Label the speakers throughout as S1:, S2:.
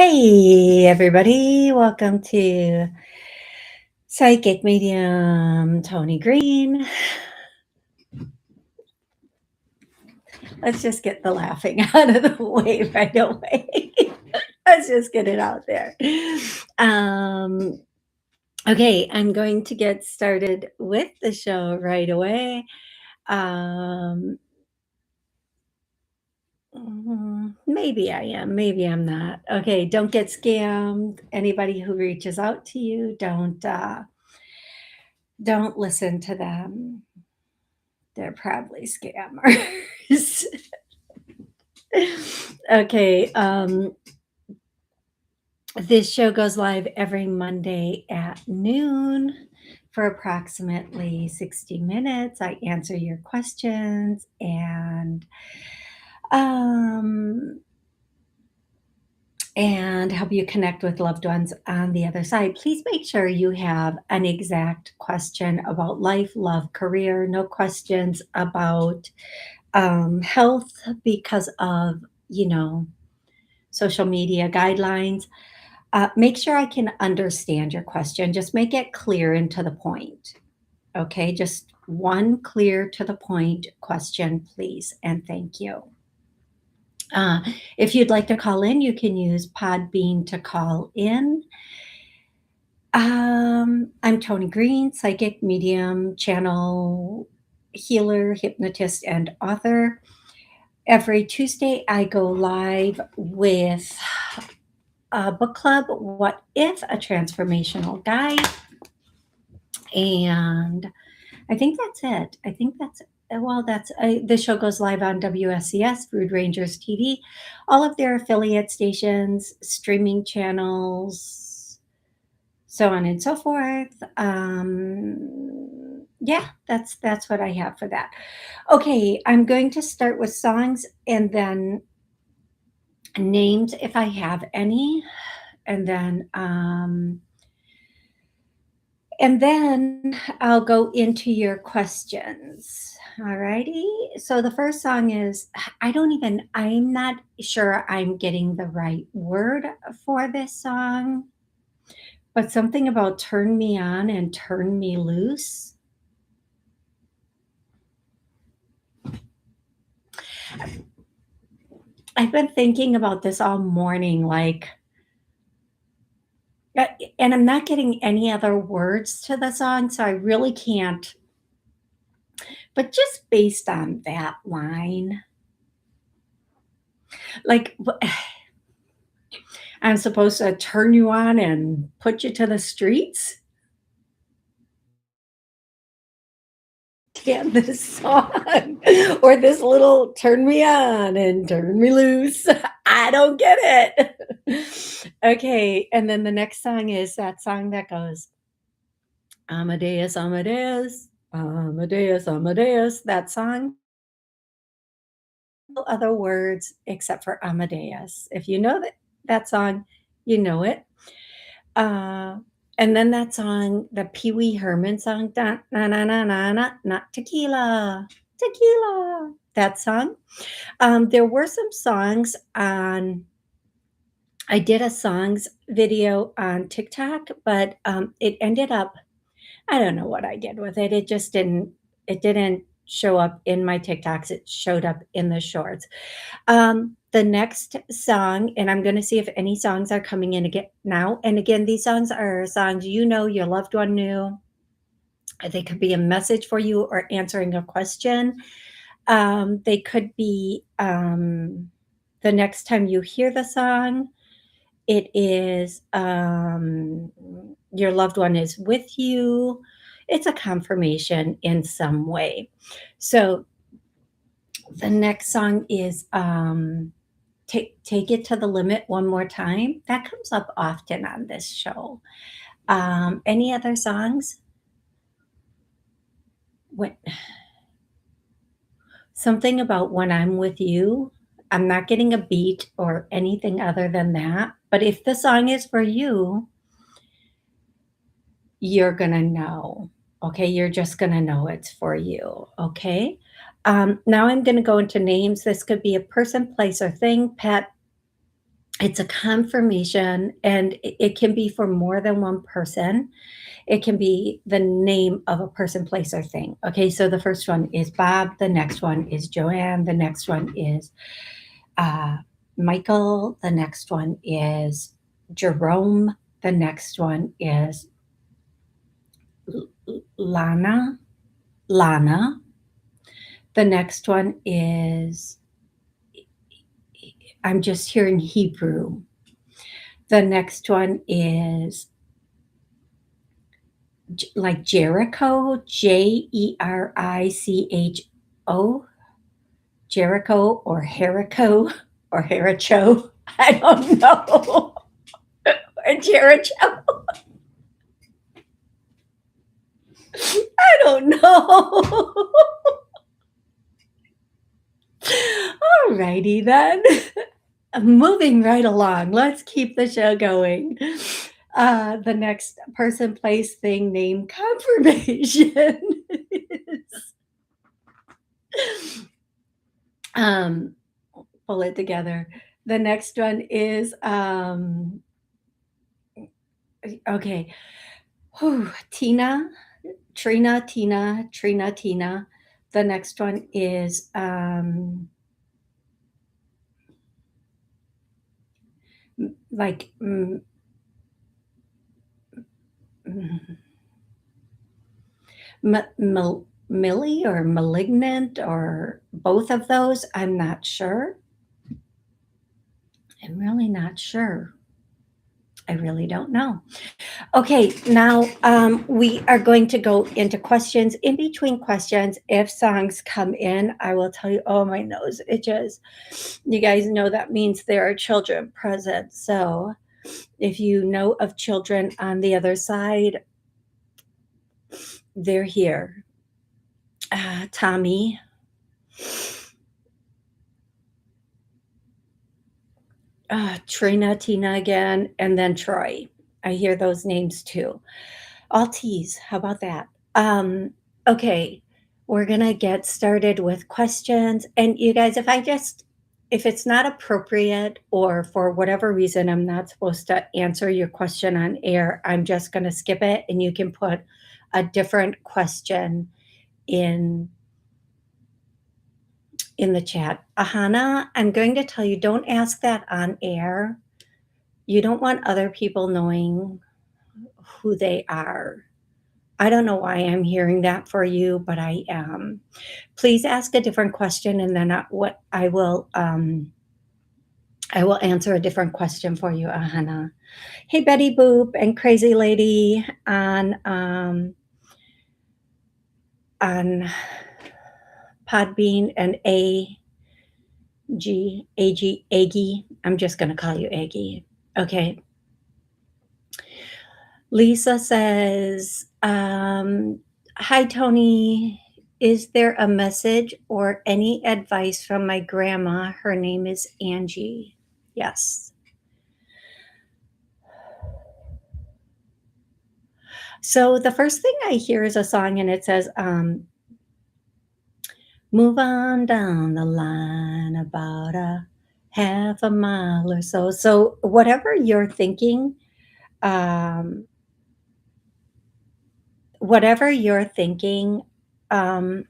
S1: Hey, everybody. Welcome to Psychic Medium Tony Green. Let's just get the laughing out of the way right away. Let's just get it out there. Um, okay, I'm going to get started with the show right away. Um, maybe I am, maybe I'm not. Okay, don't get scammed. Anybody who reaches out to you, don't listen to them. They're probably scammers. Okay, this show goes live every Monday at noon for approximately 60 minutes. I answer your questions um and help you connect with loved ones on the other side. Please make sure you have an exact question about life, love, career, no questions about health because of, you know, social media guidelines. Make sure I can understand your question. Just make it clear and to the point. Okay, just one clear to the point question, please, and thank you. Uh, if you'd like to call in, you can use Podbean to call in. I'm Tony Green, psychic medium, channel healer, hypnotist, and author. Every Tuesday, I go live with a book club, What If? A Transformational Guide. And I think that's it. I think that's well, that's the show goes live on WSCS, Food Rangers TV, all of their affiliate stations, streaming channels, so on and so forth. Yeah, that's what I have for that. Okay, I'm going to start with songs and then names if I have any, and then I'll go into your questions. All righty. So the first song is I'm not sure I'm getting the right word for this song, but something about turn me on and turn me loose. I've been thinking about this all morning, uh, and I'm not getting any other words to the song, so I really can't. But just based on that line, like, I'm supposed to turn you on and put you to the streets? Damn this song or this little turn me on and turn me loose. I don't get it. Okay, and then the next song is that song that goes, Amadeus, Amadeus, Amadeus, Amadeus. That song. No other words except for Amadeus. If you know that song, you know it. Uh, and then that song, the Pee Wee Herman song, da, na na na na na, not tequila, tequila. That song. There were some songs on. I did a songs video on TikTok, but it ended up. I don't know what I did with it. It just didn't. It didn't show up in my TikToks. It showed up in the shorts. The next song, and I'm gonna see if any songs are coming in again now. And again, these songs are songs you know your loved one knew. They could be a message for you or answering a question. They could be the next time you hear the song, it is your loved one is with you. It's a confirmation in some way. So the next song is Take It to the Limit One More Time. That comes up often on this show. Any other songs? What something about when I'm with you? I'm not getting a beat or anything other than that. But if the song is for you, you're gonna know. Okay, you're just gonna know it's for you. Okay. Now I'm gonna go into names. This could be a person, place, or thing, pet, It's a confirmation, and it can be for more than one person. It can be the name of a person, place, or thing. Okay, so the first one is Bob, the next one is Joanne, the next one is uh, Michael, the next one is Jerome, the next one is Lana, Lana, the next one is, I'm just hearing Hebrew. The next one is like Jericho, Jericho, Jericho or Jericho or Jericho. I don't know. Or Jericho. I don't know. All righty then. Moving right along. Let's keep the show going. The next person, place, thing, name confirmation is um, pull it together. The next one is okay. Whew, Tina, Tina. The next one is like mm, Millie or malignant or both of those. I'm not sure. I'm really not sure. I really don't know. Okay, now we are going to go into questions. In between questions, if songs come in, I will tell you, oh, my nose itches. You guys know that means there are children present. So if you know of children on the other side, they're here. Tommy, Trina, Tina again, and then Troy. I hear those names too. All T's. How about that? Okay, we're gonna get started with questions. And you guys, if it's not appropriate or for whatever reason I'm not supposed to answer your question on air, I'm just gonna skip it and you can put a different question in in the chat. Ahana, I'm going to tell you, don't ask that on air. You don't want other people knowing who they are. I don't know why I'm hearing that for you, but I am. Please ask a different question, and then I will answer a different question for you, Ahana. Hey, Betty Boop and Crazy Lady on Podbean and Aggie. I'm just going to call you Aggie. Okay. Lisa says, hi, Tony. Is there a message or any advice from my grandma? Her name is Angie. Yes. So the first thing I hear is a song and it says, move on down the line about a half a mile or so. So whatever you're thinking, um, whatever you're thinking, um,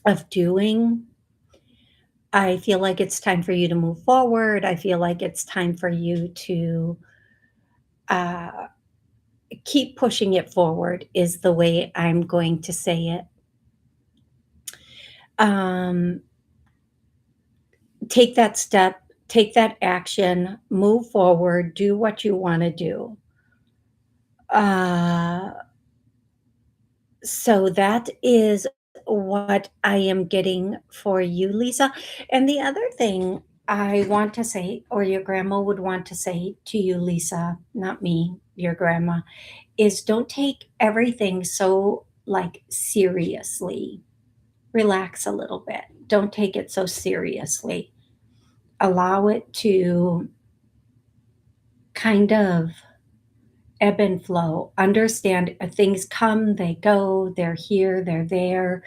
S1: of doing, I feel like it's time for you to move forward. I feel like it's time for you to uh, keep pushing it forward, is the way I'm going to say it. Um, take that step, take that action, move forward, do what you want to do. Uh, so that is what I am getting for you, Lisa. And the other thing I want to say, or your grandma would want to say to you, Lisa, not me, your grandma, is don't take everything so like seriously. Relax a little bit. Don't take it so seriously. Allow it to kind of ebb and flow. Understand things come, they go, they're here, they're there.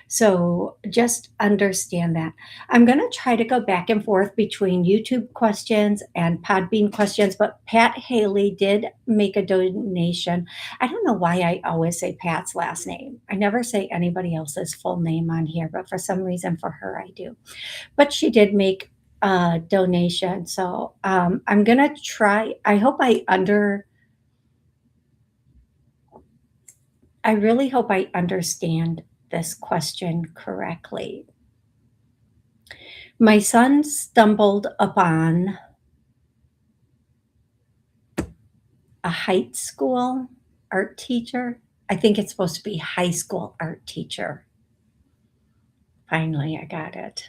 S1: So just understand that. I'm going to try to go back and forth between YouTube questions and Podbean questions, but Pat Haley did make a donation. I don't know why I always say Pat's last name. I never say anybody else's full name on here, but for some reason for her, I do. But she did make a donation. So I'm going to try. I really hope I understand this question correctly. My son stumbled upon a high school art teacher. I think it's supposed to be high school art teacher. Finally, I got it.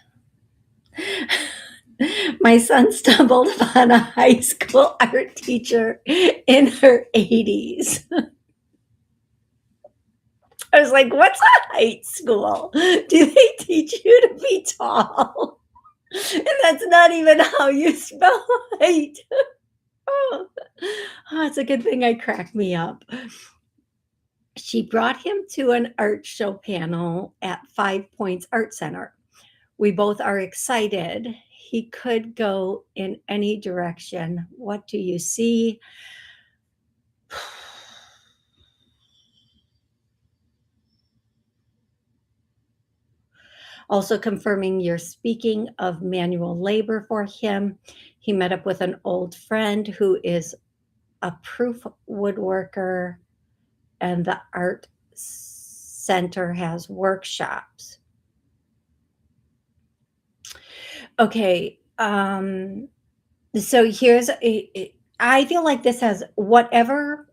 S1: My son stumbled upon a high school art teacher in her 80s. I was like, what's a height school? Do they teach you to be tall? And that's not even how you spell height. Oh, it's a good thing I cracked me up. She brought him to an art show panel at Five Points Art Center. We both are excited. He could go in any direction. What do you see? Also confirming you're speaking of manual labor for him. He met up with an old friend who is a proof woodworker, and the art center has workshops. Okay, so I feel like this has whatever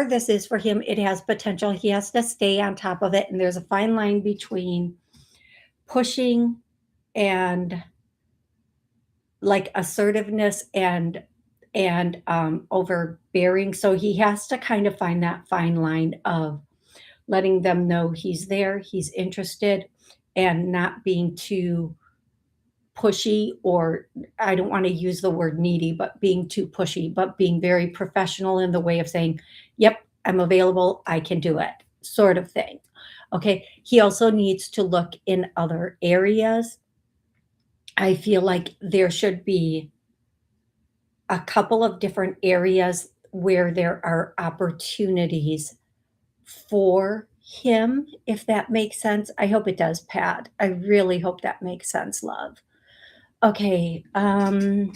S1: this is for him, it has potential. He has to stay on top of it, and there's a fine line between pushing and like assertiveness and overbearing. So he has to kind of find that fine line of letting them know he's there, he's interested, and not being too pushy, or I don't want to use the word needy, but being too pushy, but being very professional in the way of saying, yep, I'm available, I can do it, sort of thing. Okay. He also needs to look in other areas. I feel like there should be a couple of different areas where there are opportunities for him, if that makes sense. I hope it does, Pat. I really hope that makes sense, love. Okay, Betty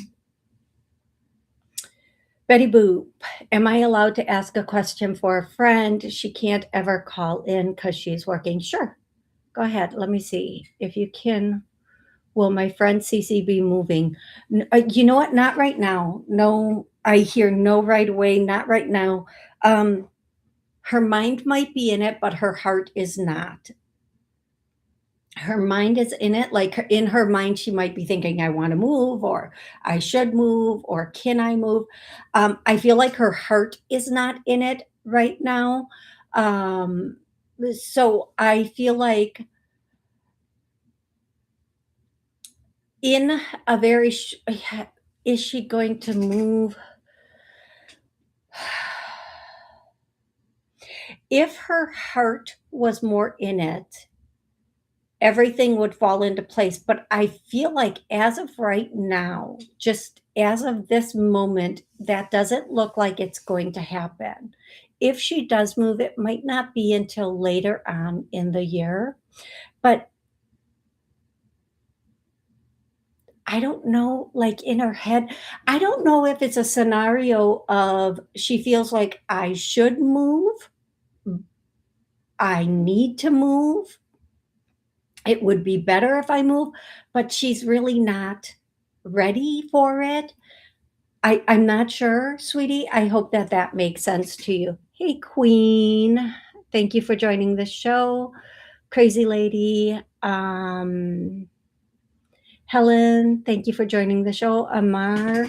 S1: Boop, am I allowed to ask a question for a friend? She can't ever call in because she's working. Sure, go ahead. Let me see if you can. Will my friend Cece be moving? You know what? Not right now. No, I hear no right away. Not right now. Her mind might be in it, but her heart is not. Her mind is in it. Like in her mind, she might be thinking, I want to move, or I should move, or can I move? I feel like her heart is not in it right now. Um, so I feel like in a very, is she going to move? If her heart was more in it, everything would fall into place. But I feel like as of right now, just as of this moment, that doesn't look like it's going to happen. If she does move, it might not be until later on in the year. But I don't know, like in her head, I don't know if it's a scenario of she feels like I should move, I need to move, it would be better if I move, but she's really not ready for it. I'm not sure, sweetie. I hope that that makes sense to you. Hey, Queen. Thank you for joining the show. Crazy Lady. Helen, thank you for joining the show. Amar,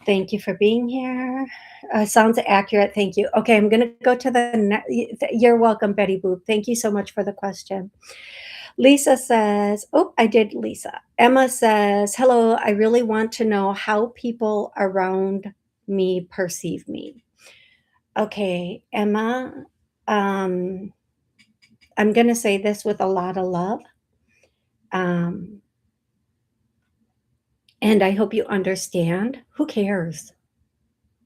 S1: thank you for being here. Sounds accurate. Thank you. Okay, I'm going to go to the. You're welcome, Betty Boop. Thank you so much for the question. Lisa says, oh, I did Lisa. Emma says, hello, I really want to know how people around me perceive me. Okay, Emma, um, I'm going to say this with a lot of love. Um, and I hope you understand. Who cares?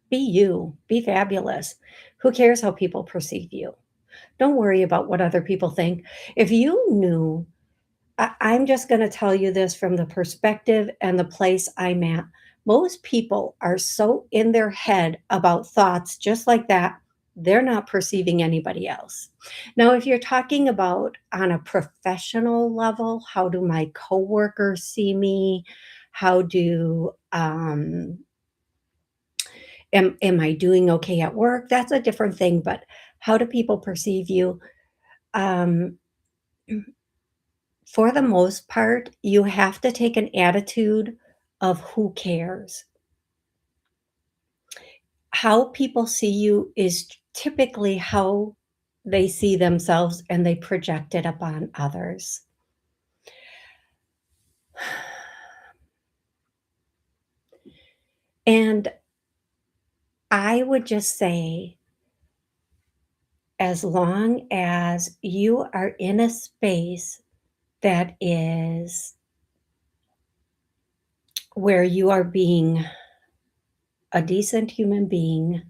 S1: Be you, be fabulous. Who cares how people perceive you? Don't worry about what other people think. If you knew, I'm just going to tell you this from the perspective and the place I'm at. Most people are so in their head about thoughts just like that, they're not perceiving anybody else. Now, if you're talking about on a professional level, how do my coworkers see me? How do am I doing okay at work? That's a different thing, but how do people perceive you? Um, for the most part, you have to take an attitude of who cares. How people see you is typically how they see themselves and they project it upon others. And I would just say, as long as you are in a space that is where you are being a decent human being,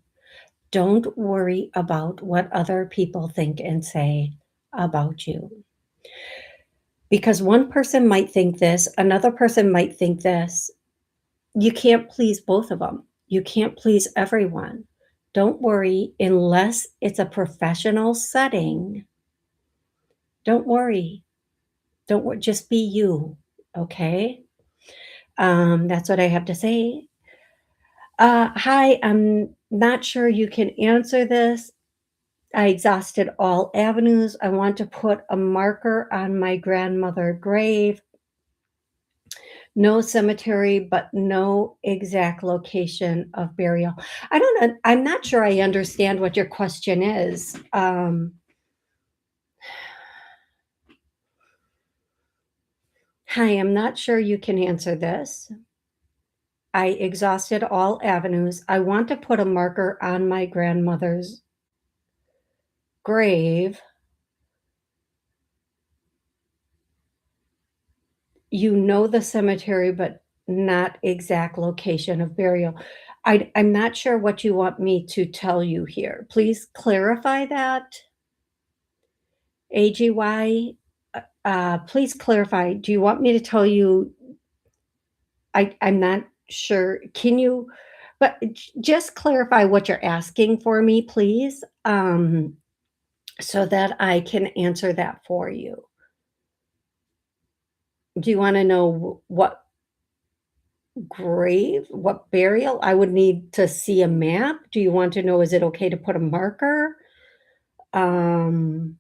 S1: don't worry about what other people think and say about you. Because one person might think this, another person might think this. You can't please both of them. You can't please everyone. Don't worry unless it's a professional setting. Don't worry. Just be you, okay? That's what I have to say. Hi, I'm not sure you can answer this. I exhausted all avenues. I want to put a marker on my grandmother grave. No cemetery, but no exact location of burial. I don't know. I'm not sure I understand what your question is. Hi, I'm not sure you can answer this. I exhausted all avenues. I want to put a marker on my grandmother's grave. You know the cemetery, but not exact location of burial. I'm not sure what you want me to tell you here. Please clarify that. AGY, please clarify. Do you want me to tell you? I'm not sure. Can you, but just clarify what you're asking for me, please, so that I can answer that for you. Do you want to know what grave, what burial? I would need to see a map. Do you want to know, is it okay to put a marker? Um,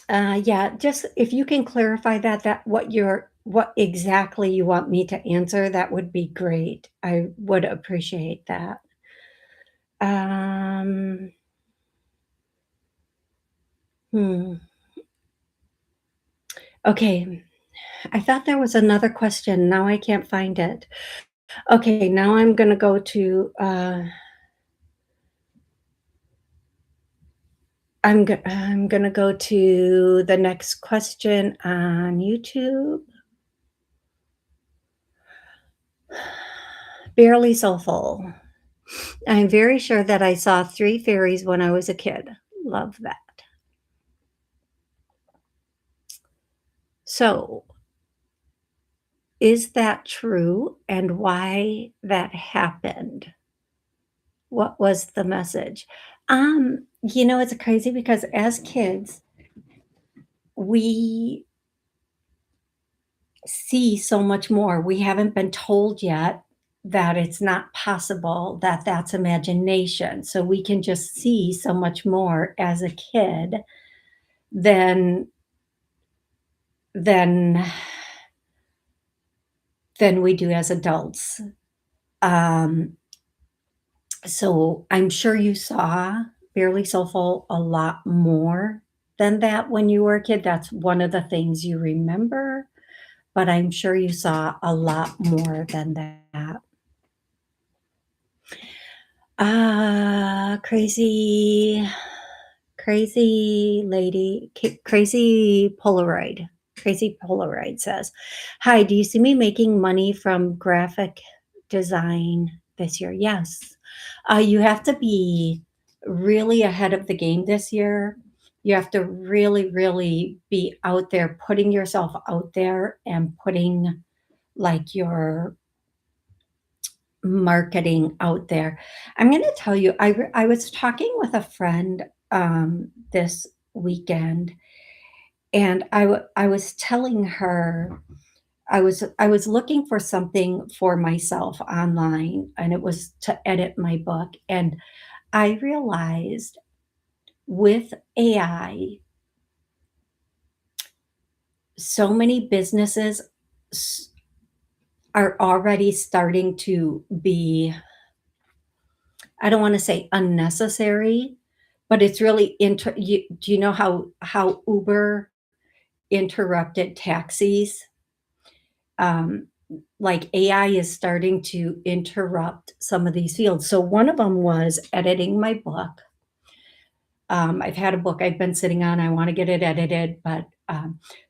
S1: yeah, just if you can clarify that what exactly you want me to answer, that would be great. I would appreciate that. Um, hmm. Okay, I thought there was another question. Now I can't find it. Okay, now I'm gonna go to, I'm gonna go to the next question on YouTube. Barely Soulful. I'm very sure that I saw 3 fairies when I was a kid. Love that. So, is that true, and why that happened? What was the message? It's crazy because as kids, we see so much more. We haven't been told yet that it's not possible, that that's imagination. So we can just see so much more as a kid than than than we do as adults. Um, so I'm sure you saw Fairly Soulful a lot more than that when you were a kid. That's one of the things you remember, but I'm sure you saw a lot more than that. Crazy crazy lady, crazy Polaroid. Crazy Polaroid says, "Hi, do you see me making money from graphic design this year?" Yes. You have to be really ahead of the game this year. You have to really, really be out there, putting yourself out there and putting like your marketing out there. I'm gonna tell you, I was talking with a friend, this weekend, and I was telling her I was looking for something for myself online, and it was to edit my book, and I realized with AI, so many businesses s are already starting to be, I don't wanna say unnecessary, but it's really do you know how Uber interrupted taxis? Um, like, AI is starting to interrupt some of these fields. So one of them was editing my book. I've had a book I've been sitting on, I wanna get it edited, but,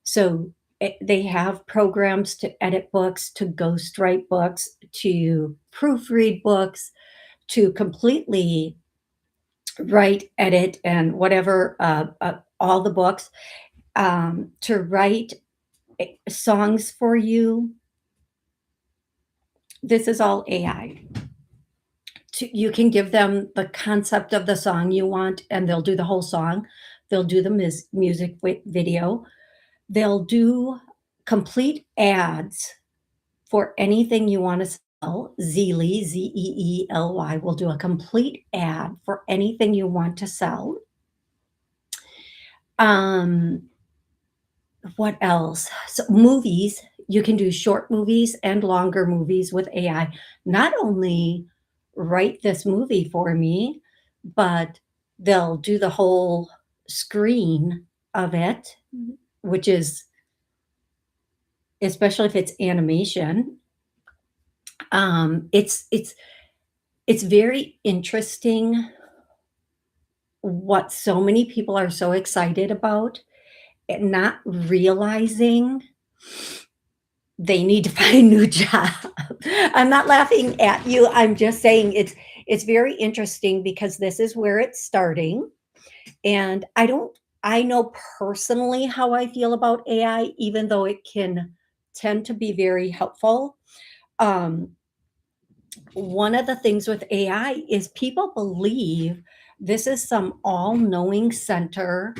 S1: so, they have programs to edit books, to ghostwrite books, to proofread books, to completely write, edit, and whatever, all the books, to write songs for you. This is all AI. You can give them the concept of the song you want, and they'll do the whole song. They'll do the music video. They'll do complete ads for anything you want to sell. Zeely, Zeely will do a complete ad for anything you want to sell. Um, what else? So movies, you can do short movies and longer movies with AI. Not only write this movie for me, but they'll do the whole screen of it, which is, especially if it's animation, it's very interesting what so many people are so excited about and not realizing they need to find a new job. I'm not laughing at you, I'm just saying it's very interesting because this is where it's starting, and I know personally how I feel about AI, even though it can tend to be very helpful. Um, One of the things with AI is people believe this is some all-knowing center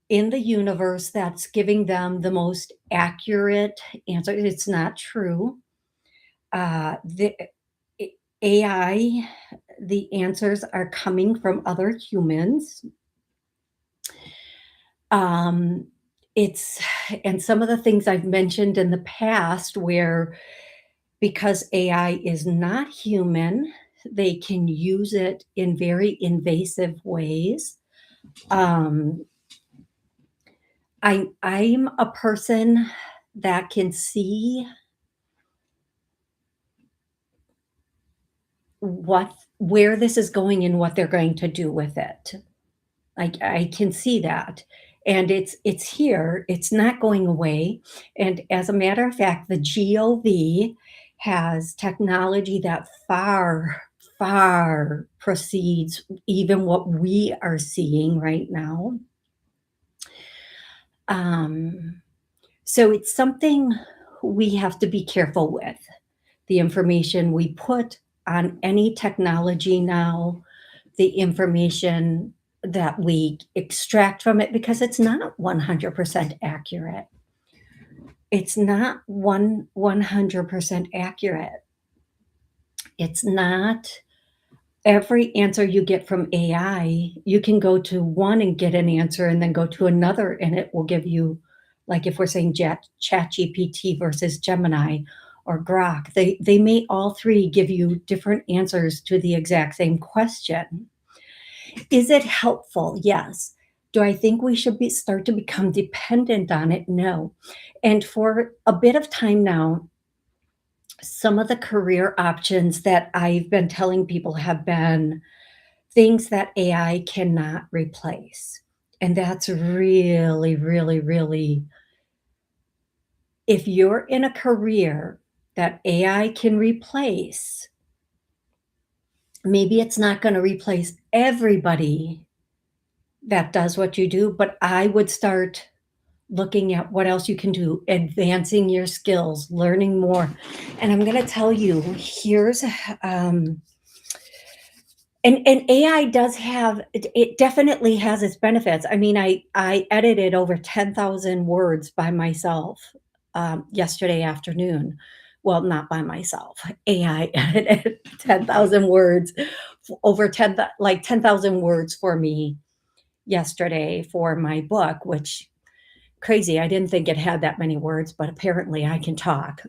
S1: in the universe that's giving them the most accurate answer. It's not true. The AI, the answers are coming from other humans. Um, it's and some of the things I've mentioned in the past where because AI is not human, they can use it in very invasive ways. Um, I'm a person that can see what where this is going and what they're going to do with it. I can see that, and it's here, it's not going away, and as a matter of fact, the GOV has technology that far, far precedes even what we are seeing right now. Um, so it's something we have to be careful with. The information we put on any technology now, the information that we extract from it, because it's not 100% accurate. It's not 100% accurate. It's not every answer you get from AI, you can go to one and get an answer and then go to another and it will give you, like if we're saying ChatGPT versus Gemini or Grok, they may all three give you different answers to the exact same question. Is it helpful? Yes. Do I think we should start to become dependent on it? No. And for a bit of time now, some of the career options that I've been telling people have been things that AI cannot replace. And that's really, really, really, if you're in a career that AI can replace, maybe it's not going to replace everybody that does what you do, but I would start looking at what else you can do, advancing your skills, learning more. And I'm going to tell you, here's um, and AI does have it definitely has its benefits. I mean, I edited over 10,000 words by myself, yesterday afternoon. Well, not by myself. AI edited 10,000 words, over 10 like 10,000 words for me yesterday for my book, which crazy. I didn't think it had that many words, but apparently I can talk.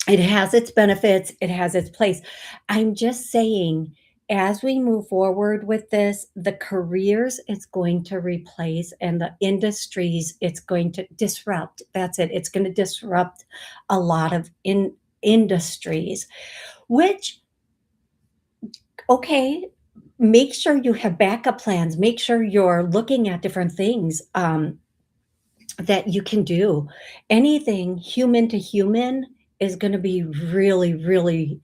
S1: It has its benefits, it has its place. I'm just saying, as we move forward with this, the careers it's going to replace and the industries it's going to disrupt. That's it. It's going to disrupt a lot of industries, which, okay, make sure you have backup plans. Make sure you're looking at different things that you can do. Anything human to human is going to be really, really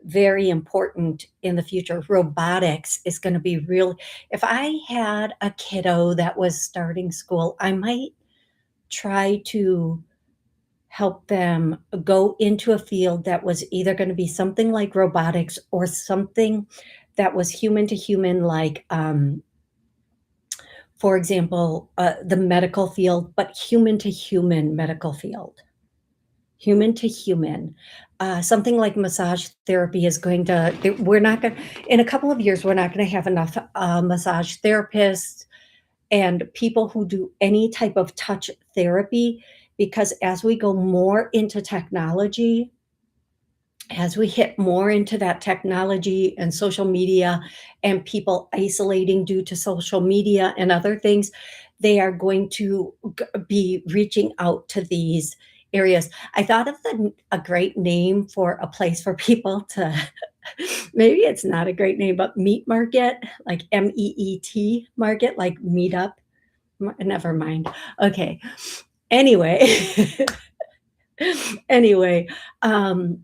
S1: very important in the future. Robotics is going to be real. If I had a kiddo that was starting school, I might try to help them go into a field that was either going to be something like robotics or something that was human to human, like, for example, the medical field, but human to human medical field. Human to human. Something like massage therapy is going to, we're not going in a couple of years, we're not going to have enough massage therapists and people who do any type of touch therapy because as we go more into technology, as we hit more into that technology and social media and people isolating due to social media and other things, they are going to be reaching out to these areas. I thought of a great name for a place for people to, maybe it's not a great name, but meat market, like MEET market, like meetup. Never mind. Okay. Anyway, anyway, um,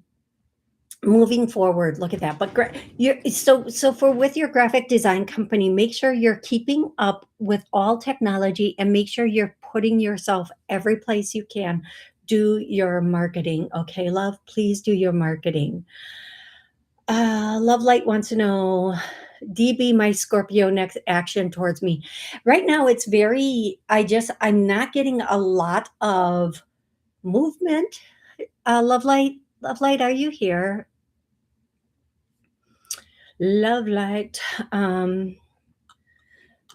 S1: moving forward, look at that. But you're so for with your graphic design company, make sure you're keeping up with all technology and make sure you're putting yourself every place you can. Do your marketing, okay, love? Please do your marketing. Love Light wants to know, DB, my Scorpio next action towards me. Right now, it's very. I'm not getting a lot of movement. Love Light, are you here? Love Light,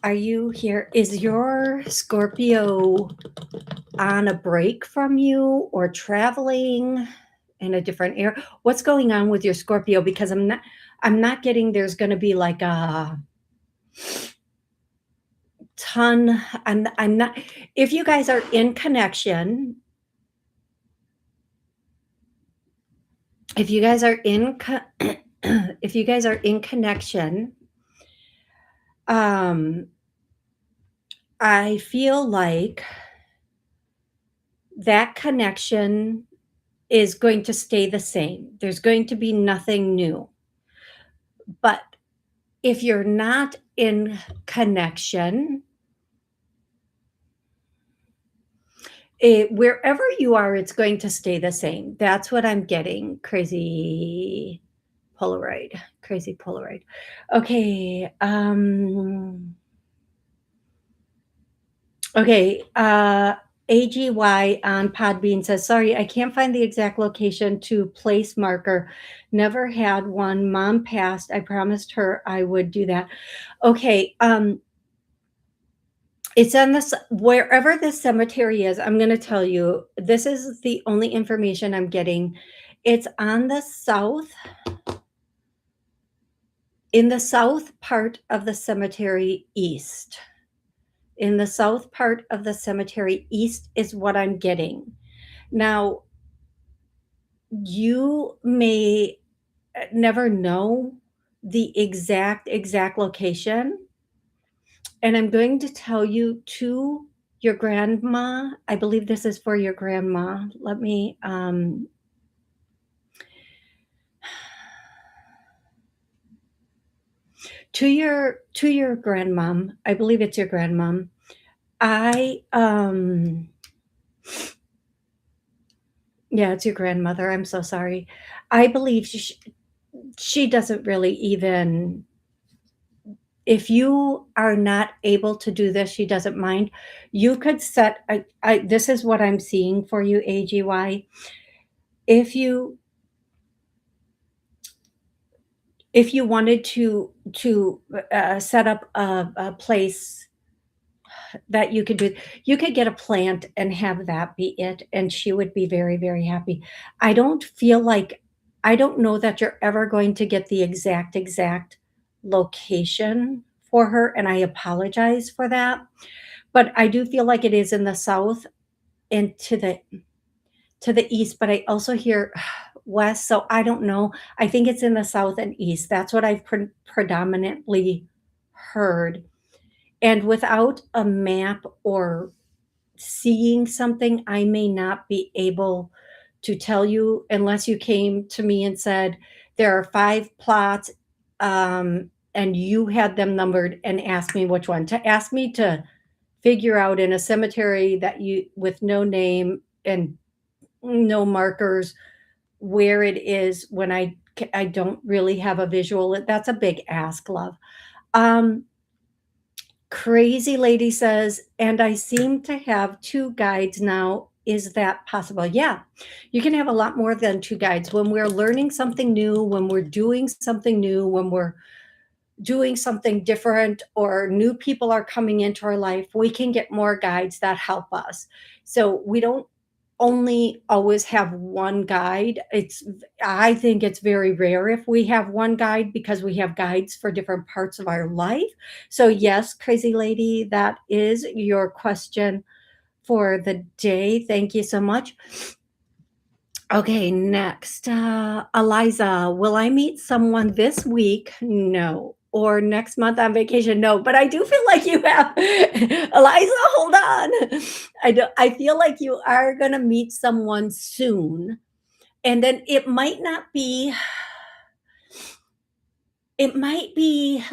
S1: are you here? Is your Scorpio on a break from you or traveling in a different area? What's going on with your Scorpio? Because I'm not getting there's gonna be like a ton. I'm not if you guys are in connection, if you guys are in if you guys are in connection, um, I feel like that connection is going to stay the same. There's going to be nothing new. But if you're not in connection, wherever you are, it's going to stay the same. That's what I'm getting. Crazy Polaroid. Crazy Polaroid. Okay. Okay. AGY on Podbean says, sorry, I can't find the exact location to place marker. Never had one. Mom passed. I promised her I would do that. Okay. It's on this wherever the cemetery is. I'm going to tell you, this is the only information I'm getting. It's on the south. In the south part of the cemetery east. In the south part of the cemetery east is what I'm getting. Now, you may never know the exact location, and I'm going to tell you to your grandma. I believe this is for your grandma. Let me to your grandmom. I believe it's your grandmom. I yeah, it's your grandmother. I'm so sorry. I believe she doesn't really even, if you are not able to do this, she doesn't mind. You could set I this is what I'm seeing for you, AGY. If you if you wanted to set up a place that you could do, you could get a plant and have that be it, and she would be very, very happy. I don't feel like, I don't know that you're ever going to get the exact location for her, and I apologize for that, but I do feel like it is in the south and to the east, but I also hear west, so I don't know. I think it's in the south and east. That's what I've predominantly heard. And without a map or seeing something, I may not be able to tell you unless you came to me and said, there are 5 plots, and you had them numbered and asked me which one. To ask me to figure out in a cemetery that you with no name and no markers where it is when I don't really have a visual, that's a big ask, love. Um, Crazy Lady says, "And I seem to have 2 guides now. Is that possible?" Yeah, you can have a lot more than 2 guides. When we're learning something new, when we're doing something new, when we're doing something different, or new people are coming into our life, we can get more guides that help us. So we don't only always have one guide. I think it's very rare if we have one guide because we have guides for different parts of our life. So yes, Crazy Lady, that is your question for the day. Thank you so much. Okay, next, Eliza, will I meet someone this week? No. Or next month on vacation? No. But I do feel like you have, Eliza, hold on. I feel like you are gonna meet someone soon, and then it might be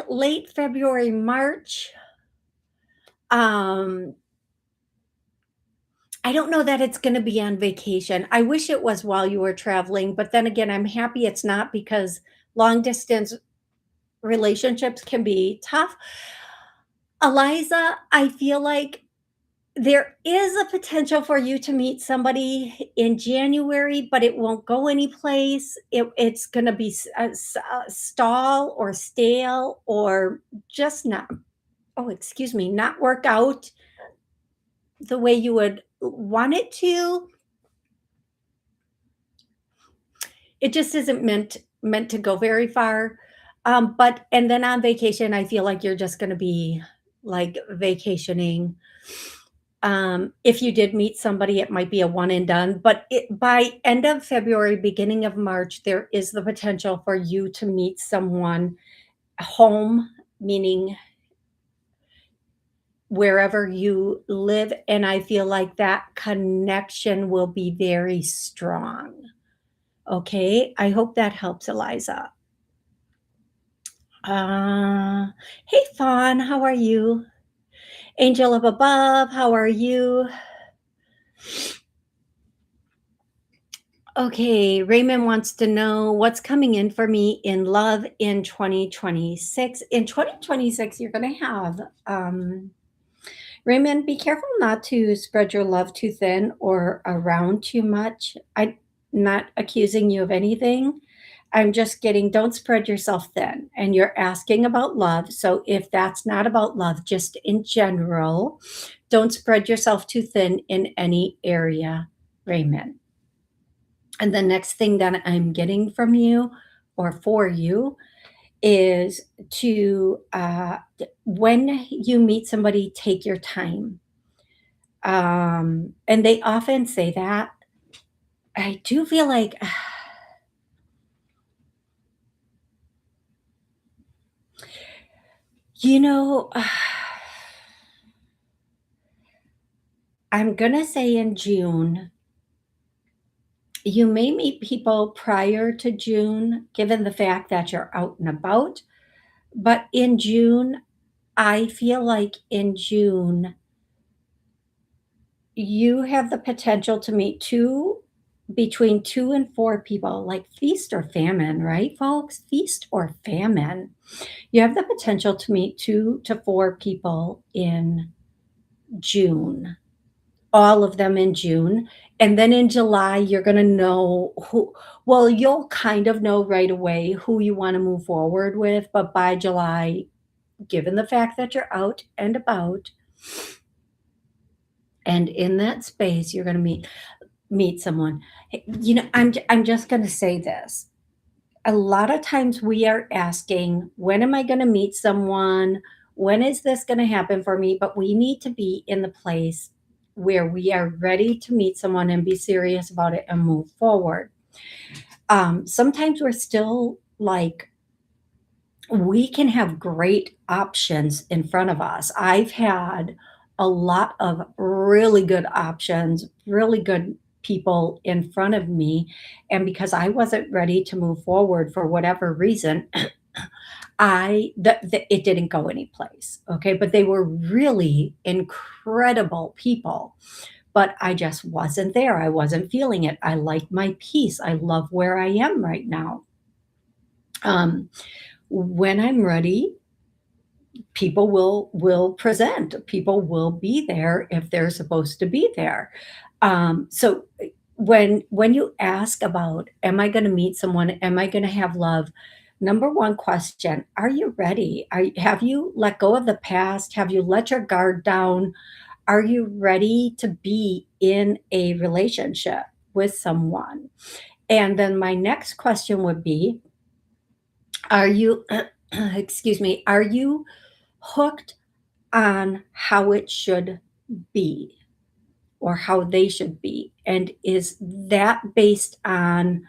S1: late February, March. Um, I don't know that it's gonna be on vacation. I wish it was while you were traveling, but then again, I'm happy it's not because long distance relationships can be tough. Eliza, I feel like there is a potential for you to meet somebody in January, but it won't go anyplace. It's going to be stall or stale or just not, oh, excuse me, not work out the way you would want it to. It just isn't meant to go very far. But and then on vacation, I feel like you're just going to be like vacationing. If you did meet somebody, it might be a one and done, but by end of February, beginning of March, there is the potential for you to meet someone home, meaning wherever you live. And I feel like that connection will be very strong. Okay. I hope that helps, Eliza. Hey, Fawn, how are you? Angel of Above, how are you? Okay, Raymond wants to know what's coming in for me in love in 2026. In 2026, you're going to have, Raymond, be careful not to spread your love too thin or around too much. I'm not accusing you of anything. I'm just getting, don't spread yourself thin. And you're asking about love. So if that's not about love, just in general, don't spread yourself too thin in any area, Raymond. And the next thing that I'm getting from you or for you is to, when you meet somebody, take your time. And they often say that. I do feel like, you know, I'm gonna say in June, you may meet people prior to June, given the fact that you're out and about. But in June, I feel like in June, you have the potential to meet 2 between 2 and 4 people, like feast or famine, right, folks? Feast or famine. You have the potential to meet 2 to 4 people in June, all of them in June, and then in July, you're gonna know who, well, you'll kind of know right away who you wanna move forward with, but by July, given the fact that you're out and about and in that space, you're gonna meet someone. I'm just gonna say this. A lot of times we are asking, "When am I gonna meet someone? When is this gonna happen for me?" But we need to be in the place where we are ready to meet someone and be serious about it and move forward. Sometimes we're still like, we can have great options in front of us. I've had a lot of really good options, really good people in front of me, and because I wasn't ready to move forward for whatever reason, it didn't go anyplace, okay? But they were really incredible people, but I just wasn't there. I wasn't feeling it. I like my peace. I love where I am right now. Um, when I'm ready, people will present. People will be there if they're supposed to be there. So when you ask about, am I going to meet someone? Am I going to have love? Number one question: Are you ready? Have you let go of the past? Have you let your guard down? Are you ready to be in a relationship with someone? And then my next question would be: Are you, excuse me, are you hooked on how it should be or how they should be? And is that based on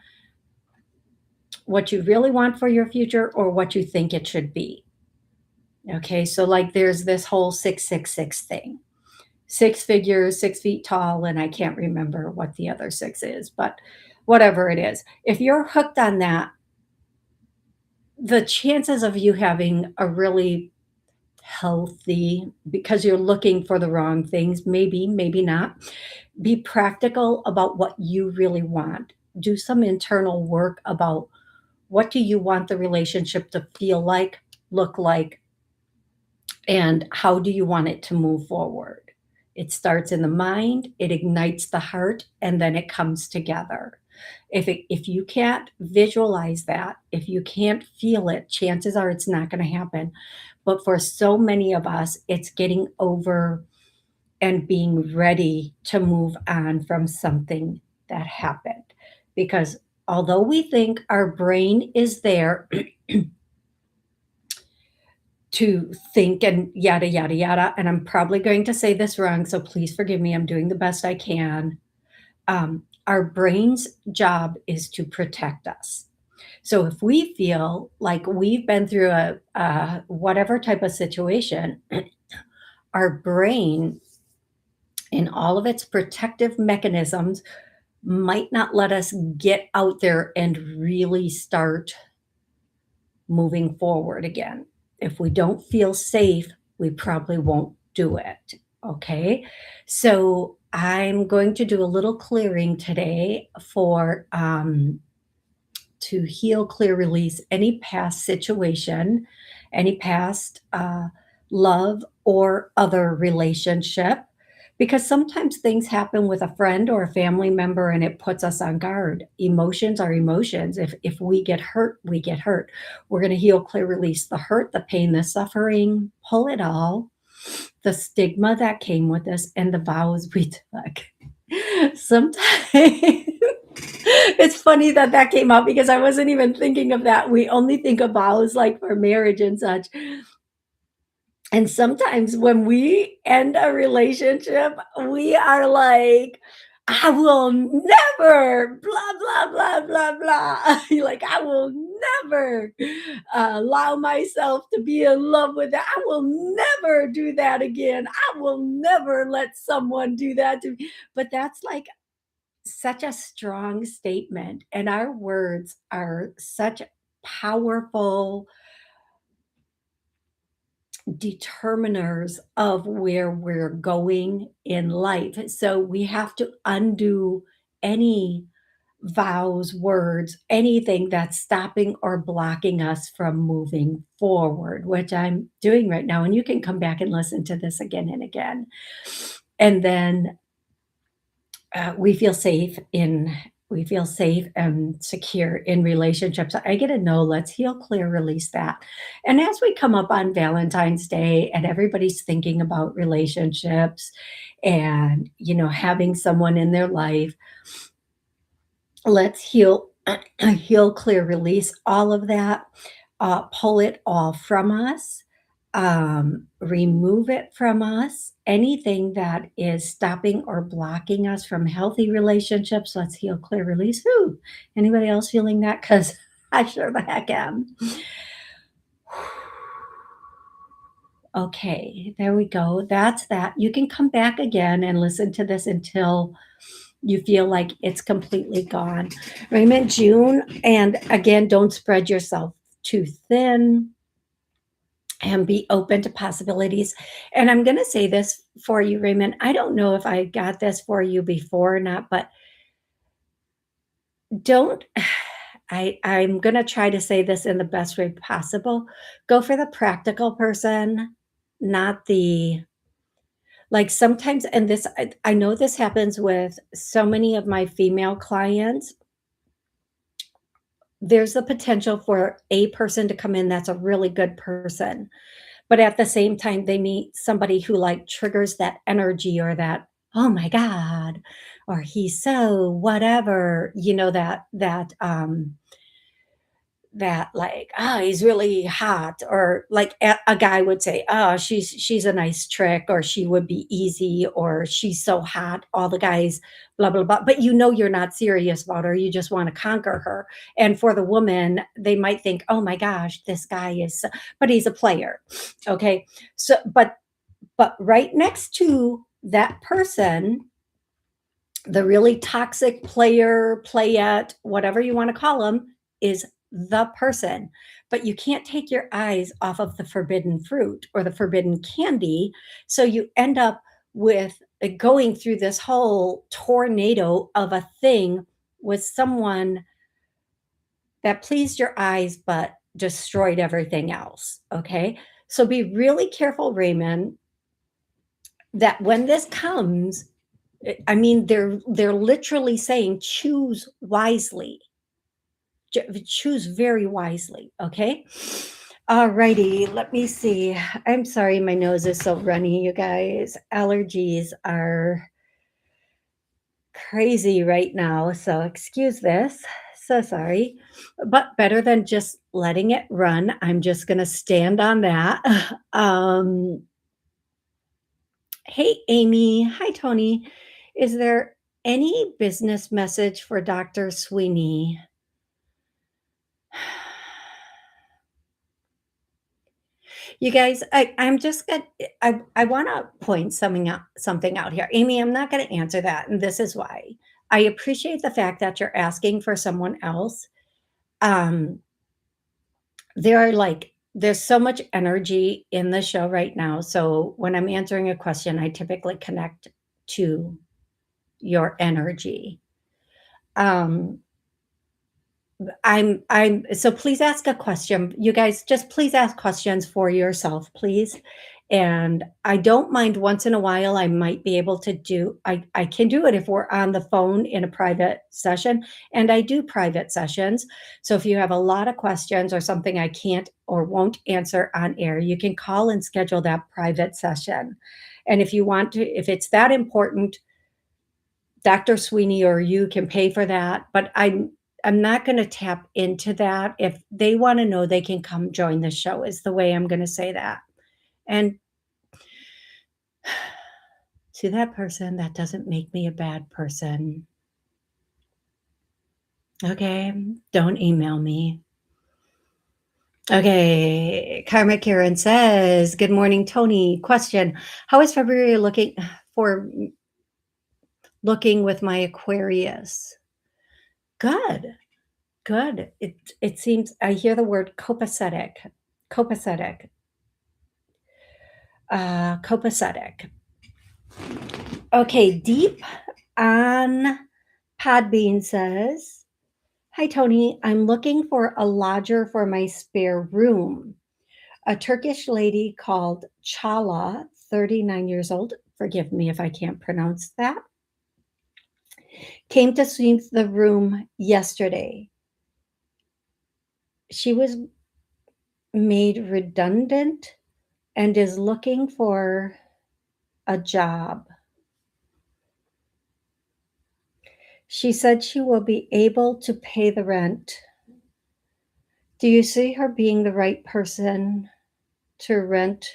S1: what you really want for your future or what you think it should be? Okay, so like there's this whole 666 thing. 6 figures, 6 feet tall, and I can't remember what the other six is, but whatever it is. If you're hooked on that, the chances of you having a really healthy, because you're looking for the wrong things, maybe, maybe not. Be practical about what you really want. Do some internal work about, what do you want the relationship to feel like, look like, and how do you want it to move forward? It starts in the mind, it ignites the heart, and then it comes together. If you can't visualize that, if you can't feel it, chances are it's not going to happen. But for so many of us, it's getting over and being ready to move on from something that happened. Because although we think our brain is there to think and yada, yada, yada, and I'm probably going to say this wrong, so please forgive me. I'm doing the best I can. Our brain's job is to protect us. So if we feel like we've been through a whatever type of situation, our brain, in all of its protective mechanisms, might not let us get out there and really start moving forward again. If we don't feel safe, we probably won't do it. Okay. So I'm going to do a little clearing today for to heal, clear, release any past situation, any past love or other relationship. Because sometimes things happen with a friend or a family member and it puts us on guard. Emotions are emotions. If we get hurt, we get hurt. We're going to heal, clear, release the hurt, the pain, the suffering, pull it all, the stigma that came with us, and the vows we took. Sometimes It's funny that that came up because I wasn't even thinking of that. We only think of vows, like, for marriage and such. And sometimes when we end a relationship, we are like, "I will never blah, blah, blah, blah, blah." Like, "I will never allow myself to be in love with that. I will never do that again. I will never let someone do that to me." But that's, like, such a strong statement, and our words are such powerful determiners of where we're going in life. So we have to undo any vows, words, anything that's stopping or blocking us from moving forward, which I'm doing right now. And you can come back and listen to this again and again. And then we feel safe and secure in relationships. I get a no, let's heal, clear, release that. And as we come up on Valentine's Day and everybody's thinking about relationships and, having someone in their life, let's heal, heal, clear, release all of that, pull it all from us, remove it from us. Anything that is stopping or blocking us from healthy relationships, let's heal, clear, release. Whoo! Anybody else feeling that? Because I sure the heck am. Okay, there we go. That's that. You can come back again and listen to this until you feel like it's completely gone. Raymond, June, and again, don't spread yourself too thin and be open to possibilities. And I'm going to say this for you, Raymond. I don't know if I got this for you before or not, but don't. I'm going to try to say this in the best way possible. Go for the practical person, not the like sometimes, and this, I know this happens with so many of my female clients. There's the potential for a person to come in that's a really good person, but at the same time, they meet somebody who, like, triggers that energy or that, "Oh my god," or "He's so whatever," that like, "Oh, he's really hot," or like a guy would say, "Oh, she's a nice trick," or "She would be easy," or "She's so hot, all the guys blah, blah, blah," but you're not serious about her, you just wanna conquer her, and for the woman, they might think, "Oh my gosh, this guy is so" but he's a player, okay? So but right next to that person, the really toxic player, playette, whatever you wanna call call them, is the person. But you can't take your eyes off of the forbidden fruit or the forbidden candy, so you end up with, going through this whole tornado of a thing with someone that pleased your eyes but destroyed everything else, okay? So be really careful, Raymond, that when this comes, I mean, they're literally saying, "Choose wisely." Choose very wisely, okay? Alrighty, let me see. I'm sorry, my nose is so runny, you guys. Allergies are crazy right now, so excuse this. So sorry, but better than just letting it run. I'm just gonna stand on that. Um, hey, Amy. Hi, Tony. Is there any business message for Dr. Sweeney? You guys, I'm just gonna I wanna point something out here. Amy, I'm not gonna answer that, and this is why. I appreciate the fact that you're asking for someone else. Um, there's so much energy in the show right now, so when I'm answering a question, I typically connect to your energy. Um, I'm so please ask a question. You guys just please ask questions for yourself, please. And I don't mind once in a while I might be able to do I can do it if we're on the phone in a private session, and I do private sessions. So if you have a lot of questions or something I can't or won't answer on air, you can call and schedule that private session. And if you want to if it's that important Dr. Sweeney or you can pay for that, but I'm not gonna tap into that. If they wanna know, they can come join the show is the way I'm gonna say that. And to that person, that doesn't make me a bad person. Okay? Don't email me. Okay, Karma Karen says, "Good morning, Tony. Question: How is February for looking with my Aquarius?" Good, good. It seems I hear the word copacetic, copacetic. Okay, Deep on Podbean says, "Hi Tony, I'm looking for a lodger for my spare room. A Turkish lady called Chala, 39 years old, forgive me if I can't pronounce that, came to sweep the room yesterday. She was made redundant and is looking for a job. She said she will be able to pay the rent. Do you see her being the right person to rent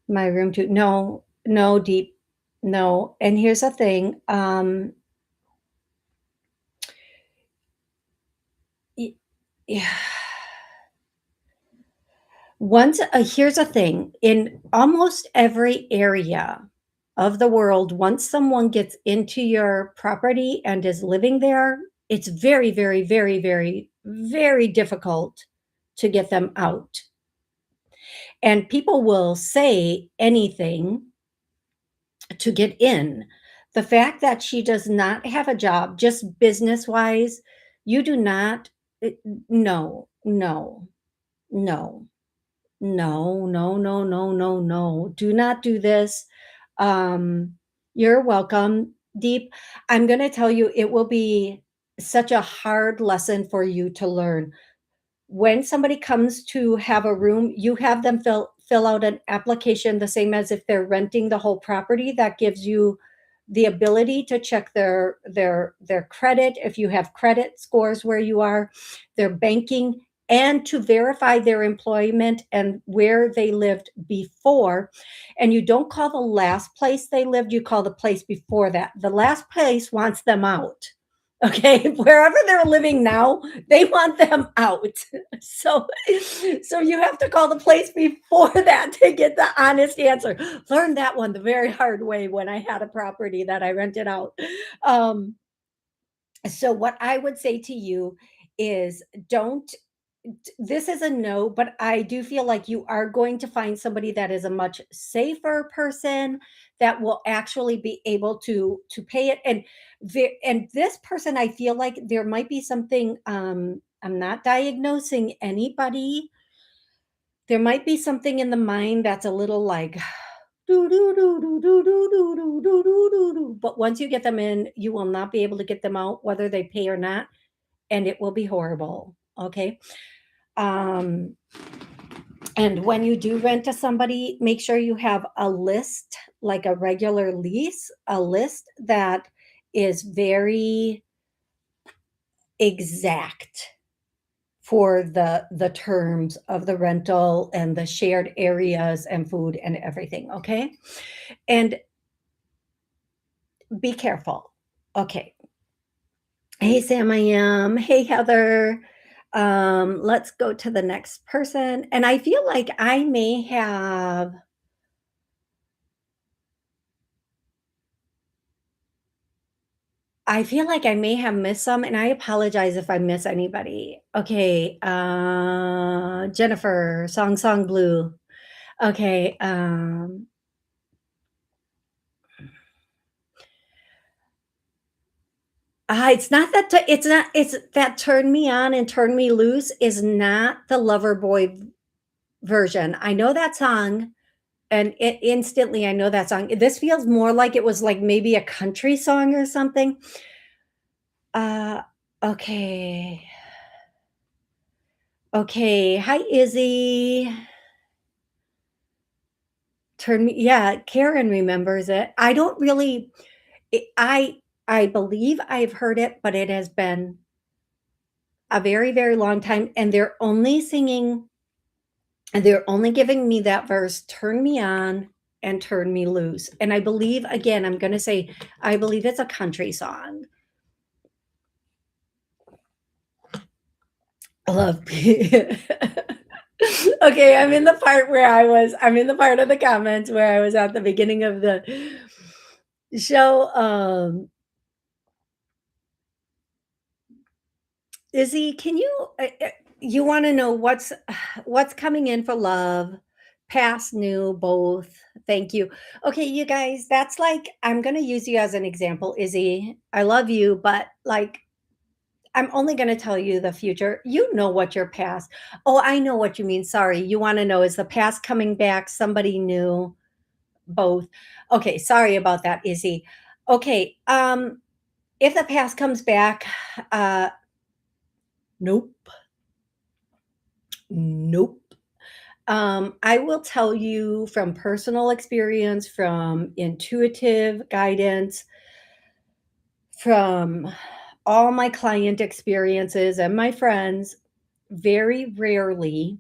S1: my room to?" No, no, Deep, no. And here's the thing, y yeah. Here's a thing, in almost every area of the world, once someone gets into your property and is living there, it's very, very, very, very, very difficult to get them out. And people will say anything to get in. The fact that she does not have a job, just business-wise, you do not, no, no, no. No, no, no, no, no, no. Do not do this. Um, you're welcome, Deep. I'm gonna tell you, it will be such a hard lesson for you to learn. When somebody comes to have a room, you have them fill out an application the same as if they're renting the whole property. That gives you the ability to check their credit, if you have credit scores where you are, their banking, and to verify their employment and where they lived before. And you don't call the last place they lived, you call the place before that. The last place wants them out. Okay, wherever they're living now, they want them out. So so you have to call the place before that to get the honest answer. Learned that one the very hard way when I had a property that I rented out. Um, so what I would say to you is don't this is a no, but I do feel like you are going to find somebody that is a much safer person that will actually be able to pay it. And this person, I feel like there might be something. I'm not diagnosing anybody. There might be something in the mind that's a little like do do do do do do do do do do do do. But once you get them in, you will not be able to get them out, whether they pay or not, and it will be horrible. Okay. Um, And when you do rent to somebody, make sure you have a list, like a regular lease, a list that is very exact for the terms of the rental and the shared areas and food and everything, okay? And be careful. Okay. Hey, Sam, I am. Hey, Heather. Let's go to the next person. And I feel like I may have missed some, and I apologize if I miss anybody. Okay, Jennifer, Song Blue. Okay, it's not that it's not it's that Turn Me On and Turn Me Loose is not the Loverboy version. I know that song, and it instantly I know that song. This feels more like it was, like, maybe a country song or something. Uh, okay. Okay, hi, Izzy. Turn Me Yeah, Karen remembers it. I don't really I believe I've heard it, but it has been a very, very long time, and they're only giving me that verse, "Turn me on and turn me loose," and I believe, again, I'm gonna say, I believe it's a country song. I love Okay, I'm in the part of the comments where I was at the beginning of the show. Izzy, can you wanna know what's coming in for love, past, new, both? Thank you. Okay, you guys, that's like, I'm gonna use you as an example, Izzy. I love you, but, like, I'm only gonna tell you the future. You know what your past. Oh, I know what you mean, sorry. You wanna know, is the past coming back, somebody new, both? Okay, sorry about that, Izzy. Okay, if the past comes back, uh, nope, nope. I will tell you from personal experience, from intuitive guidance, from all my client experiences and my friends, very rarely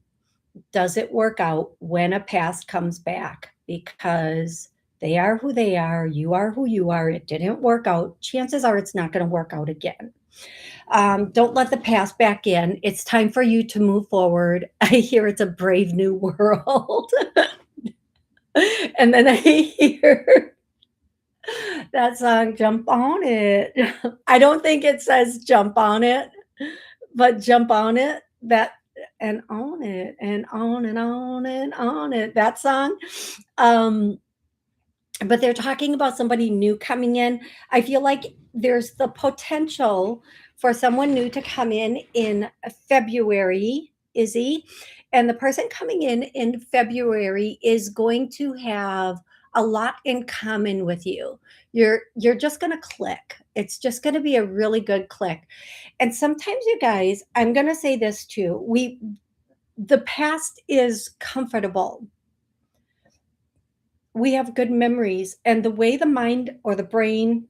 S1: does it work out when a past comes back, because they are who they are, you are who you are. It didn't work out. Chances are it's not going to work out again. Don't let the past back in. It's time for you to move forward. I hear it's a brave new world. And then I hear that song, Jump on It. I don't think it says jump on it, but jump on it. That and on it and on and on and on it. That song. Um, but they're talking about somebody new coming in. I feel like there's the potential for someone new to come in February, Izzy, and the person coming in February is going to have a lot in common with you. You're just going to click. It's just going to be a really good click. And sometimes, you guys, I'm going to say this too. The past is comfortable. We have good memories, and the way the mind or the brain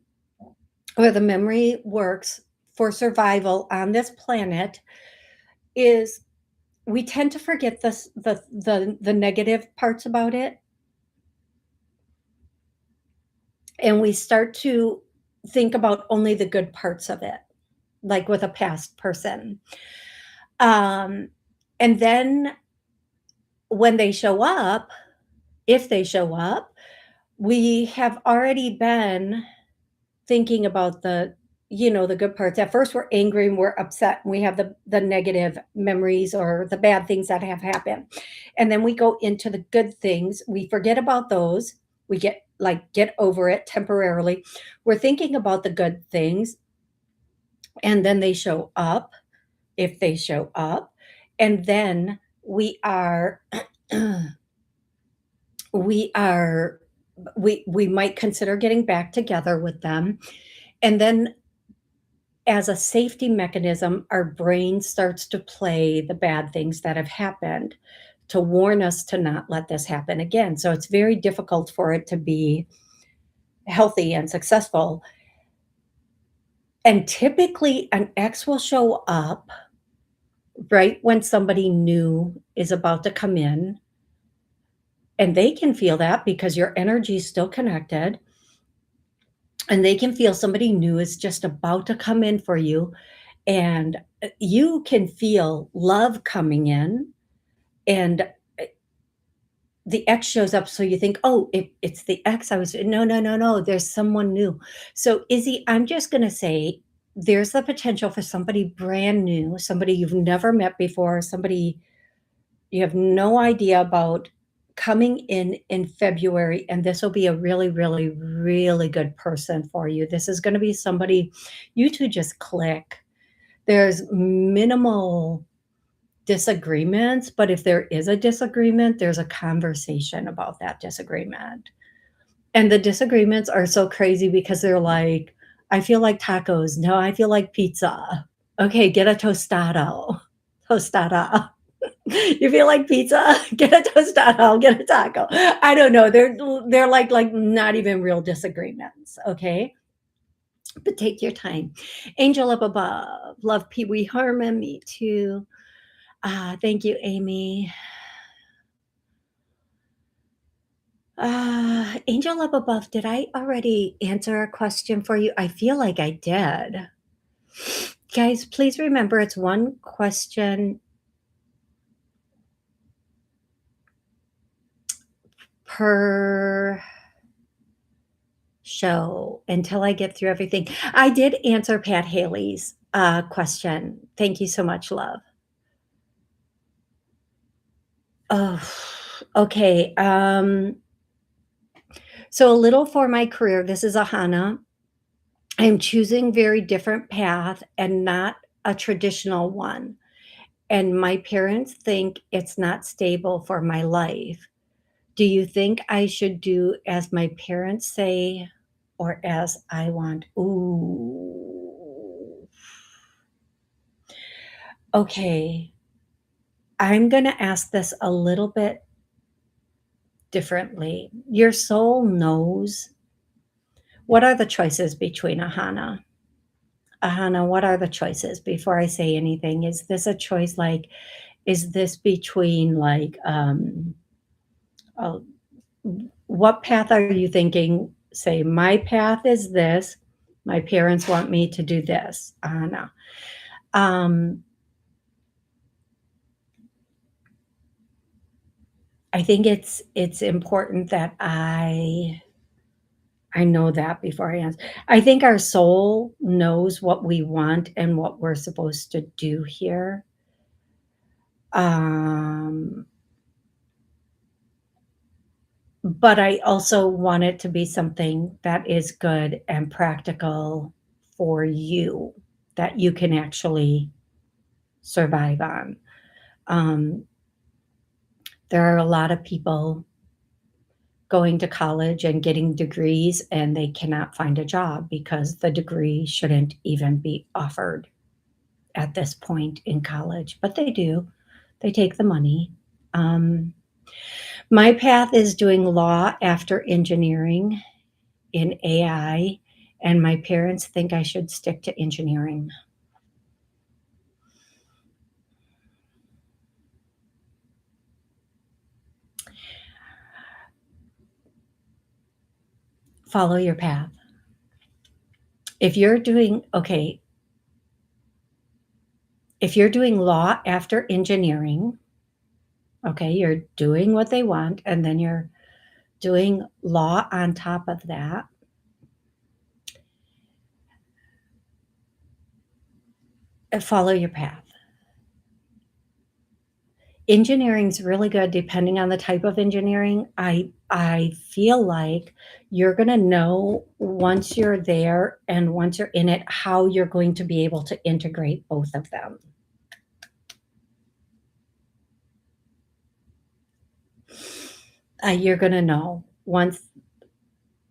S1: or the memory works for survival on this planet is, we tend to forget the negative parts about it, and we start to think about only the good parts of it, like with a past person. Um, and then when they show up, if they show up, we have already been thinking about the good parts. At first, we're angry and we're upset, and we have the negative memories or the bad things that have happened. And then we go into the good things. We forget about those. We get over it temporarily. We're thinking about the good things, and then they show up, if they show up, and then we are we might consider getting back together with them. And then, as a safety mechanism, our brain starts to play the bad things that have happened to warn us to not let this happen again. So it's very difficult for it to be healthy and successful. And typically, an ex will show up right when somebody new is about to come in. And they can feel that because your energy is still connected. And they can feel somebody new is just about to come in for you. And you can feel love coming in, and the ex shows up, so you think, oh, it's the ex. I was No, no, no, no, there's someone new. So, Izzy, I'm just going to say, there's the potential for somebody brand new, somebody you've never met before, somebody you have no idea about, coming in February. And this will be a really, really, really good person for you. This is going to be somebody you two just click. There's minimal disagreements, but if there is a disagreement, there's a conversation about that disagreement. And the disagreements are so crazy because they're like, "I feel like tacos." "No, I feel like pizza." "Okay, get a tostado." Tostada. "You feel like pizza? Get a tostado, I'll get a taco." I don't know. They're not even real disagreements, okay? but take your time. Angel up above. Love Pee Wee Herman. Me too. Thank you, Amy. Angel up above, did I already answer a question for you? I feel like I did. Guys, please remember it's one question per show until I get through everything. I did answer Pat Haley's question. Thank you so much, love. Oh, okay. So a little for my career. This is Ahana. I'm choosing very different path and not a traditional one. And my parents think it's not stable for my life. Do you think I should do as my parents say or as I want? Ooh. Okay. I'm going to ask this a little bit differently. Your soul knows what are the choices between Ahana? Ahana, what are the choices before I say anything? Is this a choice like, is this between like, oh, what path are you thinking? Say, my path is this. My parents want me to do this. Ahana. Um, I think it's important that I know that before I answer. I think our soul knows what we want and what we're supposed to do here. Um, but I also want it to be something that is good and practical for you that you can actually survive on. Um, there are a lot of people going to college and getting degrees and they cannot find a job because the degree shouldn't even be offered at this point in college, but they do. They take the money. Um, my path is doing law after engineering in AI, and my parents think I should stick to engineering. Follow your path. If you're doing, okay, if you're doing law after engineering, okay, you're doing what they want, and then you're doing law on top of that. Follow your path. Engineering's really good depending on the type of engineering. I feel like you're gonna know once you're there and once you're in it, how you're going to be able to integrate both of them. You're gonna know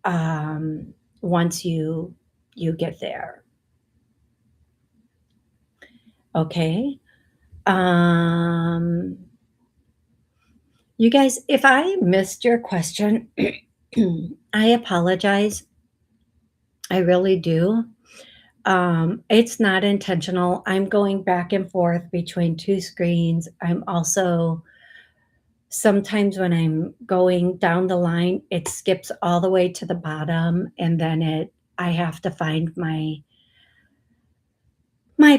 S1: um, once you get there. Okay. Um, you guys, if I missed your question, I apologize. I really do. It's not intentional. I'm going back and forth between two screens. I'm also sometimes when I'm going down the line, it skips all the way to the bottom, and then I have to find my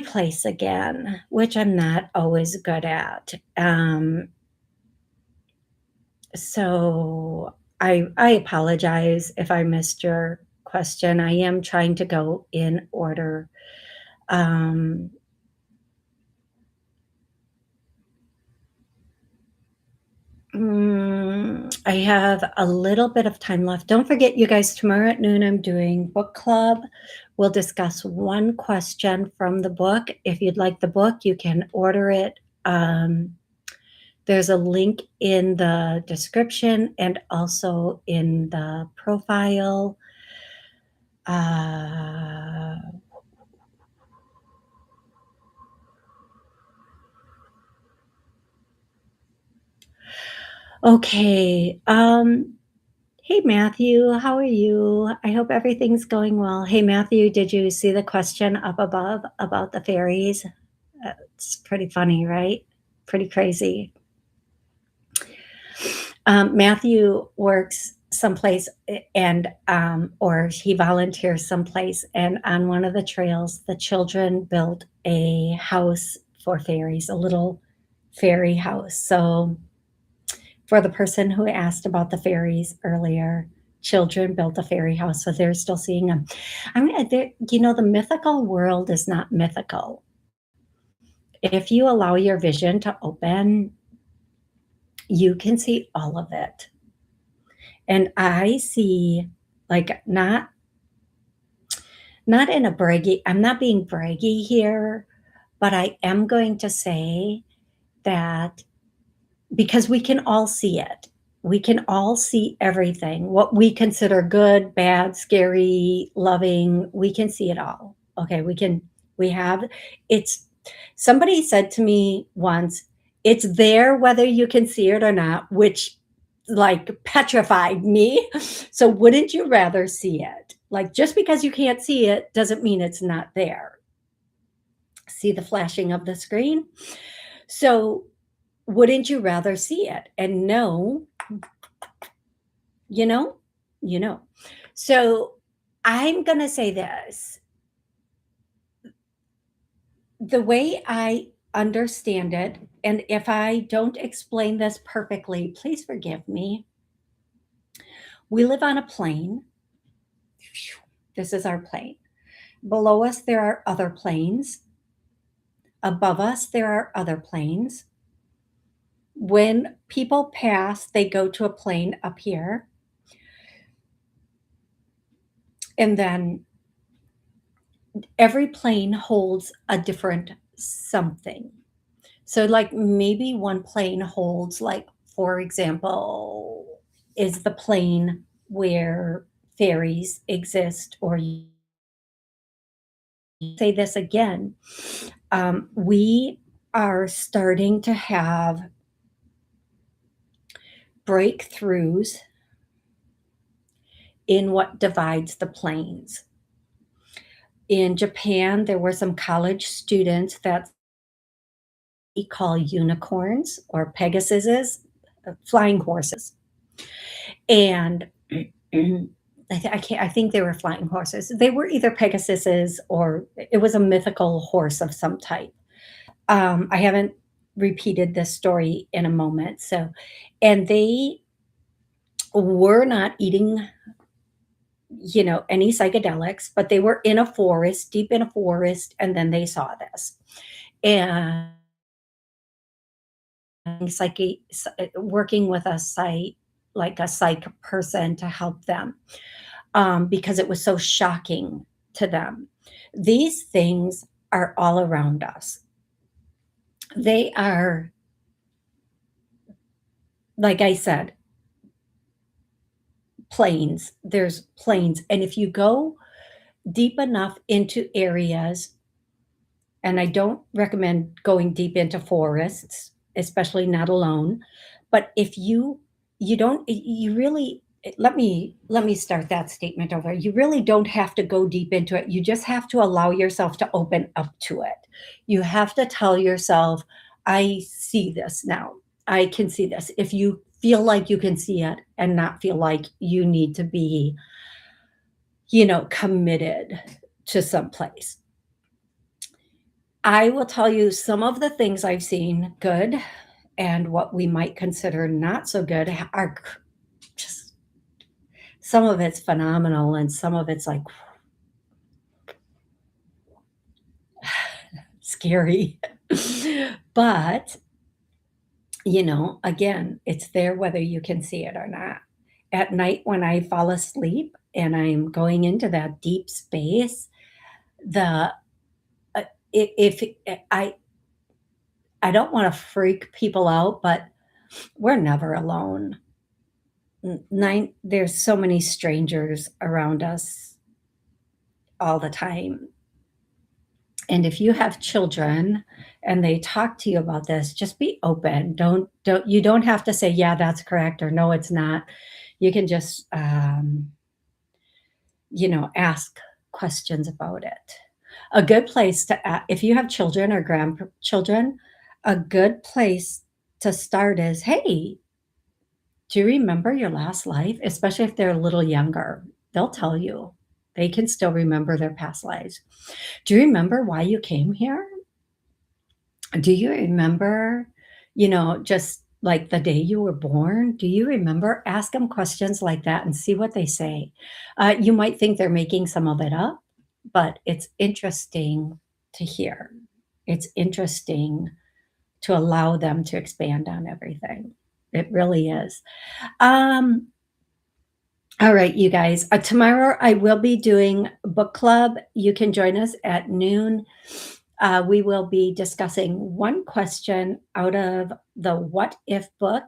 S1: place again, which I'm not always good at. So I apologize if I missed your question. I am trying to go in order. Um, I have a little bit of time left. Don't forget, you guys, tomorrow at noon, I'm doing book club. We'll discuss one question from the book. If you'd like the book, you can order it. There's a link in the description and also in the profile. Uh, okay. Hey, Matthew, how are you? I hope everything's going well. Hey, Matthew, did you see the question up above about the fairies? It's pretty funny, right? Pretty crazy. Matthew works someplace or he volunteers someplace, and on one of the trails, the children built a house for fairies, a little fairy house. So for the person who asked about the fairies earlier, children built a fairy house, so they're still seeing them. I mean, the mythical world is not mythical. If you allow your vision to open, you can see all of it. And I see, like, not in a braggy, I'm not being braggy here, but I am going to say that because we can all see it. We can all see everything. What we consider good, bad, scary, loving, we can see it all. Okay, we have it's somebody said to me once, it's there whether you can see it or not, which like petrified me. So wouldn't you rather see it? Like just because you can't see it doesn't mean it's not there. See the flashing of the screen? So wouldn't you rather see it and know, you know, you know? So I'm going to say this. The way I understand it, and if I don't explain this perfectly, please forgive me. We live on a plane. This is our plane. Below us, there are other planes. Above us, there are other planes. When people pass, they go to a plane up here. And then every plane holds a different something. So, like, maybe one plane holds, like, for example, is the plane where fairies exist, or you say this again. We are starting to have breakthroughs in what divides the planes. In Japan, there were some college students that we call unicorns or Pegasuses, flying horses. And I think they were flying horses. They were either Pegasuses or it was a mythical horse of some type. I haven't repeated this story in a moment. So, and they were not eating, any psychedelics, but they were in a forest, deep in a forest, and then they saw this. And working with like a psych person to help them because it was so shocking to them. These things are all around us. They are, like I said, planes. There's planes. And if you go deep enough into areas, and I don't recommend going deep into forests, especially not alone, but if you don't you really let me start that statement over. You really don't have to go deep into it. You just have to allow yourself to open up to it. You have to tell yourself, I see this now. I can see this. If you feel like you can see it and not feel like you need to be, committed to some place. I will tell you some of the things I've seen good and what we might consider not so good are just some of it's phenomenal and some of it's like scary. But, again, it's there whether you can see it or not. At night when I fall asleep and I'm going into that deep space, the if I don't want to freak people out, but we're never alone. There's so many strangers around us all the time. And if you have children and they talk to you about this, just be open. You don't have to say, yeah, that's correct, or no, it's not. You can just, ask questions about it. A good place to, if you have children or grandchildren, a good place to start is, hey, do you remember your last life? Especially if they're a little younger, they'll tell you. They can still remember their past lives. Do you remember why you came here? Do you remember, just like the day you were born? Do you remember? Ask them questions like that and see what they say. You might think they're making some of it up, but it's interesting to hear. It's interesting to allow them to expand on everything. It really is. Um, all right, you guys. Tomorrow I will be doing book club. You can join us at noon. We will be discussing one question out of the What If book.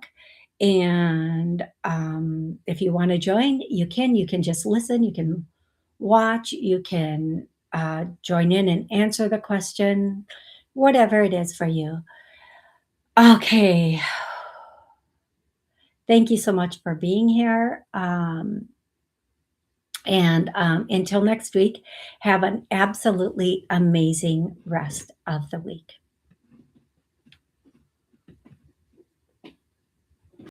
S1: And if you want to join, you can. You can just listen, you can watch, you can join in and answer the question, whatever it is for you. Okay. Thank you so much for being here. And until next week, have an absolutely amazing rest of the week.